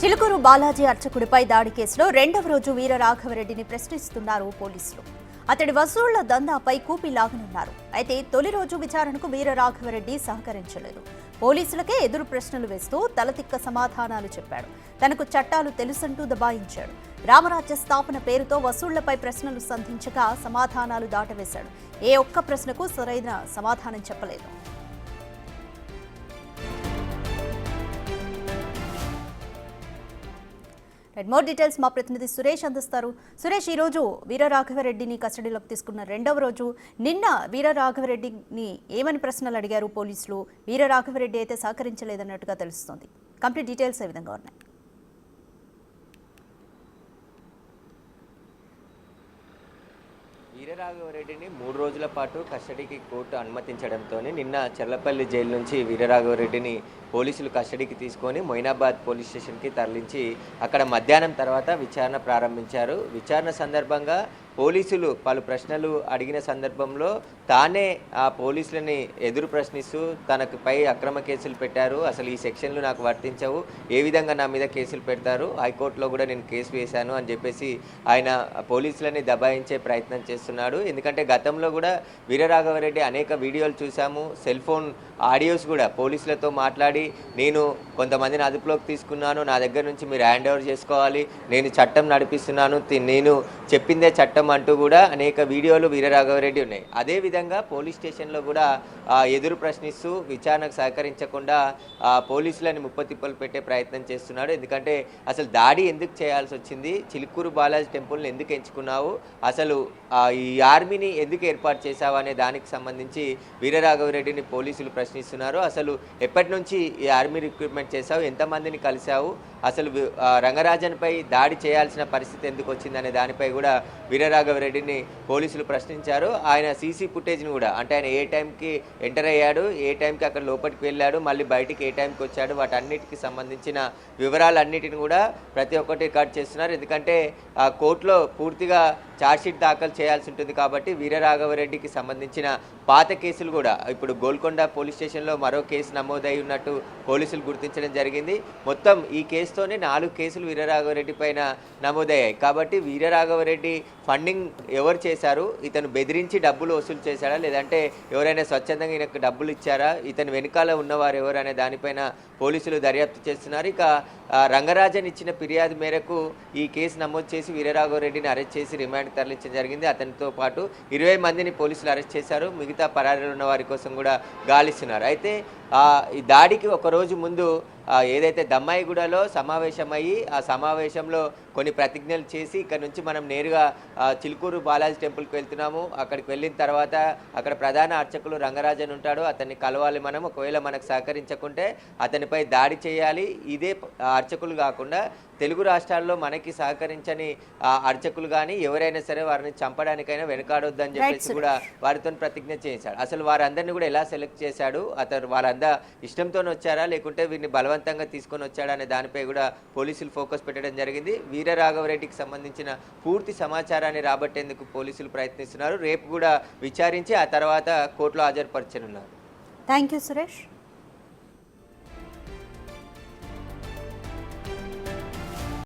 చిలుకూరు బాలాజీ అర్చకుడిపై దాడి కేసులో రెండవ రోజు వీరరాఘవరెడ్డిని ప్రశ్నిస్తున్నారు పోలీసులు. అతడి వసూళ్ల దందాపై కూపి లాగనున్నారు. అయితే తొలి రోజు విచారణకు వీరరాఘవరెడ్డి సహకరించలేదు. పోలీసులకే ఎదురు ప్రశ్నలు వేస్తూ తలతిక్క సమాధానాలు చెప్పాడు. తనకు చట్టాలు తెలుసంటూ దబాయించాడు. రామరాజ్య స్థాపన పేరుతో వసూళ్లపై ప్రశ్నలు సంధించగా సమాధానాలు దాటవేశాడు. ఏ ఒక్క ప్రశ్నకు సరైన సమాధానం చెప్పలేదు. మోర్ డీటెయిల్స్ మా ప్రతినిధి సురేష్ అందిస్తారు. సురేష్, ఈ రోజు వీరరాఘవరెడ్డిని కస్టడీలోకి తీసుకున్న రెండవ రోజు. నిన్న వీరరాఘవరెడ్డిని ఏమని ప్రశ్నలు అడిగారు పోలీసులు? వీరరాఘవరెడ్డి అయితే సహకరించలేదన్నట్టుగా తెలుస్తోంది. కంప్లీట్ డీటెయిల్స్ ఏ విధంగా ఉన్నాయి? వీరరాఘవరెడ్డిని 3 రోజుల పాటు కస్టడీకి కోర్టు అనుమతించడంతో నిన్న చర్లపల్లి జైలు నుంచి వీరరాఘవరెడ్డిని పోలీసులు కస్టడీకి తీసుకొని మొయినాబాద్ పోలీస్ స్టేషన్కి తరలించి అక్కడ మధ్యాహ్నం తర్వాత విచారణ ప్రారంభించారు. విచారణ సందర్భంగా పోలీసులు పలు ప్రశ్నలు అడిగిన సందర్భంలో తానే ఆ పోలీసులని ఎదురు ప్రశ్నిస్తూ తనపై అక్రమ కేసులు పెట్టారు, అసలు ఈ సెక్షన్లు నాకు వర్తించవు, ఏ విధంగా నా మీద కేసులు పెడతారు, హైకోర్టులో కూడా నేను కేసు వేశాను అని చెప్పేసి ఆయన పోలీసులని దబాయించే ప్రయత్నం చేస్తున్నాడు. ఎందుకంటే గతంలో కూడా వీరరాఘవరెడ్డి అనేక వీడియోలు చూసాము, సెల్ ఫోన్ ఆడియోస్ కూడా పోలీసులతో మాట్లాడి నేను కొంతమందిని అదుపులోకి తీసుకున్నాను, నా దగ్గర నుంచి మీరు హ్యాండ్ ఓవర్ చేసుకోవాలి, నేను చట్టం నడిపిస్తున్నాను, నేను చెప్పిందే చట్టం అంటూ కూడా అనేక వీడియోలు వీరరాఘవరెడ్డి ఉన్నాయి. అదేవిధంగా పోలీస్ స్టేషన్లో కూడా ఎదురు ప్రశ్నిస్తూ విచారణకు సహకరించకుండా పోలీసులని ముప్పతిప్పలు పెట్టే ప్రయత్నం చేస్తున్నాడు. ఎందుకంటే అసలు దాడి ఎందుకు చేయాల్సి వచ్చింది, చిలుకూరు బాలాజీ టెంపుల్ని ఎందుకు ఎంచుకున్నావు, అసలు ఈ ఆర్మీని ఎందుకు ఏర్పాటు చేశావు అనే దానికి సంబంధించి వీరరాఘవరెడ్డిని పోలీసులు ప్రశ్నిస్తున్నారు. అసలు ఎప్పటి నుంచి ఈ ఆర్మీ రిక్రూట్మెంట్ చేశావు, ఎంతమందిని కలిశావు, అసలు రంగరాజన్పై దాడి చేయాల్సిన పరిస్థితి ఎందుకు వచ్చిందనే దానిపై కూడా వీరరాఘవరెడ్డిని పోలీసులు ప్రశ్నించారు. ఆయన సీసీ ఫుటేజ్ని కూడా, అంటే ఆయన ఏ టైంకి ఎంటర్ అయ్యాడు, ఏ టైంకి అక్కడ లోపలికి వెళ్ళాడు, మళ్ళీ బయటికి ఏ టైంకి వచ్చాడు, వాటన్నిటికి సంబంధించిన వివరాలన్నిటిని కూడా ప్రతి ఒక్కటి రికార్డ్ చేస్తున్నారు. ఎందుకంటే కోర్టులో పూర్తిగా ఛార్జ్షీట్ దాఖలు చేయాల్సి ఉంటుంది కాబట్టి వీరరాఘవరెడ్డికి సంబంధించిన పాత కేసులు కూడా ఇప్పుడు గోల్కొండ పోలీస్ స్టేషన్లో మరో కేసు నమోదై ఉన్నట్టు పోలీసులు గుర్తించడం జరిగింది. మొత్తం ఈ కేసుతోనే 4 కేసులు వీరరాఘవరెడ్డి పైన నమోదయ్యాయి. కాబట్టి వీరరాఘవరెడ్డి ఫండింగ్ ఎవరు చేశారు, ఇతను బెదిరించి డబ్బులు వసూలు చేశాడా, లేదంటే ఎవరైనా స్వచ్ఛందంగా ఈయనకు డబ్బులు ఇచ్చారా, ఇతను వెనుకాల ఉన్నవారు ఎవరు అనే దానిపైన పోలీసులు దర్యాప్తు చేస్తున్నారు. ఇక రంగరాజన్ ఇచ్చిన ఫిర్యాదు మేరకు ఈ కేసు నమోదు చేసి వీరరాఘవరెడ్డిని అరెస్ట్ చేసి రిమాండ్కి తరలించడం జరిగింది. అతనితో పాటు 20 మందిని పోలీసులు అరెస్ట్ చేశారు. మిగతా పరారీలో ఉన్న వారి కోసం కూడా గాలిస్తున్నారు. అయితే ఈ దాడికి ఒకరోజు ముందు ఏదైతే దమ్మాయిగూడలో సమావేశమయ్యి ఆ సమావేశంలో కొన్ని ప్రతిజ్ఞలు చేసి ఇక్కడ నుంచి మనం నేరుగా చిలుకూరు బాలాజీ టెంపుల్కి వెళ్తున్నాము, అక్కడికి వెళ్ళిన తర్వాత అక్కడ ప్రధాన అర్చకులు రంగరాజన్ ఉంటాడు, అతన్ని కలవాలి మనం, ఒకవేళ మనకు సహకరించకుంటే అతనిపై దాడి చేయాలి, ఇదే అర్చకులు కాకుండా తెలుగు రాష్ట్రాల్లో మనకి సహకరించని అర్చకులు కానీ ఎవరైనా సరే వారిని చంపడానికైనా వెనకాడొద్దని చెప్పేసి కూడా వారితో ప్రతిజ్ఞ చేశాడు. అసలు వారందరినీ కూడా ఎలా సెలెక్ట్ చేశాడు, అతను వాళ్ళందరూ ఇష్టంతో వచ్చారా లేకుంటే వీరిని బలవంతంగా తీసుకొని వచ్చాడా అనే దానిపై కూడా పోలీసులు ఫోకస్ పెట్టడం జరిగింది. వీరరాఘవరెడ్డికి సంబంధించిన పూర్తి సమాచారాన్ని రాబట్టేందుకు పోలీసులు ప్రయత్నిస్తున్నారు. రేపు కూడా విచారించి ఆ తర్వాత కోర్టులో హాజరుపరచనున్నారు. Thank you Suresh.